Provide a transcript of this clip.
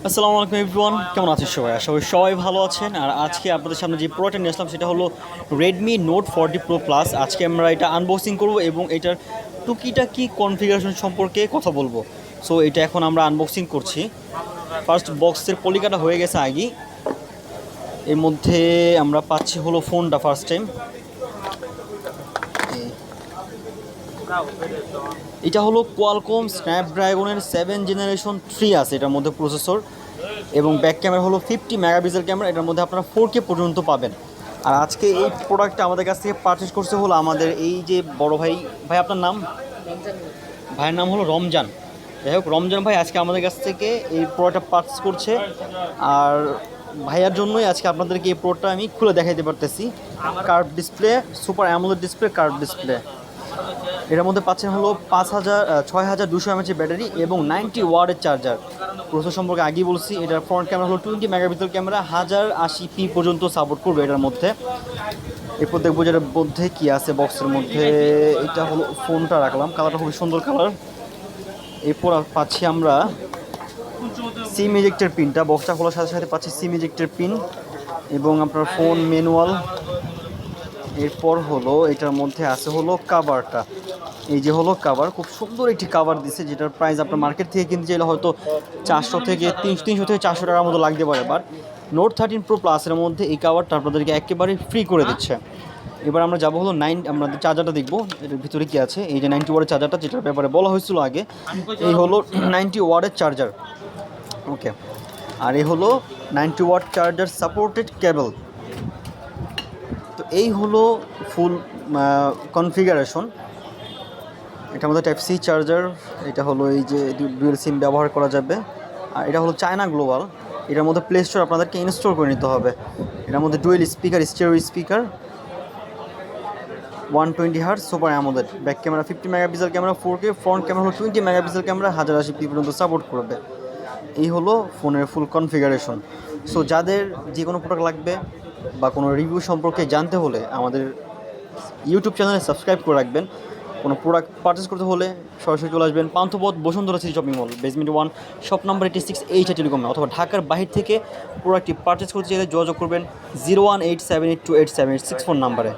আসসালামু আলাইকুম এভরিওয়ান, কেমন আছেন সবাই? আশা করি সবাই ভালো আছেন। আর আজকে আপনাদের সামনে যে প্রোডাক্টটা নিয়ে আসলাম সেটা হলো রেডমি নোট 40 প্রো প্লাস। আজকে আমরা এটা আনবক্সিং করব এবং এটার টুকিটাকি কনফিগারেশন সম্পর্কে কথা বলবো। সো এটা এখন আমরা আনবক্সিং করছি। ফার্স্ট বক্সের পলিকাটা হয়ে গেছে আগেই। এর মধ্যে আমরা পাচ্ছি হলো ফোনটা ফার্স্ট টাইম। এটা হলো কোয়ালকম স্ন্যাপড্রাগনের 7 জেনারেশন 3 আছে এটার মধ্যে প্রসেসর, এবং ব্যাক ক্যামেরা হলো 50 মেগাপিক্সেল ক্যামেরা। এটার মধ্যে আপনারা 4K পর্যন্ত পাবেন। আর আজকে এই প্রোডাক্টটা আমাদের কাছ থেকে পারচেস করছে হলো আমাদের এই যে বড় ভাই। ভাই আপনার নাম? ভাইয়ের নাম হলো রমজান। যাই হোক, রমজান ভাই আজকে আমাদের কাছ থেকে এই প্রোডাক্টটা পারচেস করছে। আর ভাইয়ার জন্যই আজকে আপনাদেরকে এই প্রোডাক্টটা আমি খুলে দেখাইতে পারতেছি। Curve display, super AMOLED display, curve display. এটার মধ্যে পাচ্ছেন হলো 6200 mAh ব্যাটারি এবং 90 ওয়াটের চার্জার। প্রসেসর সম্পর্কে আগেই বলছি, এটার ফ্রন্ট ক্যামেরা হলো 20 মেগাপিক্সেল ক্যামেরা, 1080p পর্যন্ত সাপোর্ট করবে এটার মধ্যে। এরপর দেখবো যেটার মধ্যে কী আছে বক্সের মধ্যে। এটা হলো ফোনটা রাখলাম, কালারটা খুবই সুন্দর কালার। এরপর পাচ্ছি আমরা সিম ইজেক্টের পিনটা। বক্সটা খোলার সাথে সাথে পাচ্ছি সিম ইজেক্টের পিন এবং আপনার ফোন ম্যানুয়াল। এরপর হলো এটার মধ্যে আছে হলো কাভারটা। এই যে হলো কাভার, খুব সুন্দর একটি কাভার দিছে, যেটার প্রাইস আপনার মার্কেট থেকে কিনতে চাইলে হয়তো 300 থেকে 400 টাকার মতো লাগতে পারে। বাট নোট 13 প্রো প্লাসের মধ্যে এই কাভারটা আপনাদেরকে একেবারে ফ্রি করে দিচ্ছে। এবার আমরা যাবো হলো আমাদের চার্জারটা দেখবো এটার ভিতরে কী আছে। এই যে 90 ওয়াটের চার্জারটা, যেটার ব্যাপারে বলা হয়েছিল আগে, এই হলো 90 ওয়াটের চার্জার। ওকে, আর এই হলো 90 ওয়াট চার্জার সাপোর্টেড কেবল। তো এই হলো ফুল কনফিগারেশন। এটার মধ্যে টাইপ সি চার্জার। এটা হলো এই যে ডুয়েল সিম ব্যবহার করা যাবে। আর এটা হলো চায়না গ্লোবাল। এটার মধ্যে প্লে স্টোর আপনাদেরকে ইনস্টল করে নিতে হবে। এটার মধ্যে dual speaker, stereo speaker, 120 hertz, super AMOLED. Back camera 50 megapixel camera 4K, front camera হলো 20 মেগাপিক্সেল ক্যামেরা, 1080p পর্যন্ত সাপোর্ট করবে। এই হলো ফোনের ফুল কনফিগারেশন। সো যাদের যে কোনো প্রোডাক্ট লাগবে বা কোনো রিভিউ সম্পর্কে জানতে হলে আমাদের ইউটিউব চ্যানেলে সাবস্ক্রাইব করে রাখবেন। কোনো প্রোডাক্ট পারচেস করতে হলে সরাসরি চলে আসবেন Panthapath Bashundhara city shopping mall, basement 1, shop number 86, H টেলিকমে, অথবা ঢাকার বাহির থেকে প্রোডাক্টটি পারচেস করতে চাইলে যোগাযোগ করবেন 01878287864 নাম্বারে।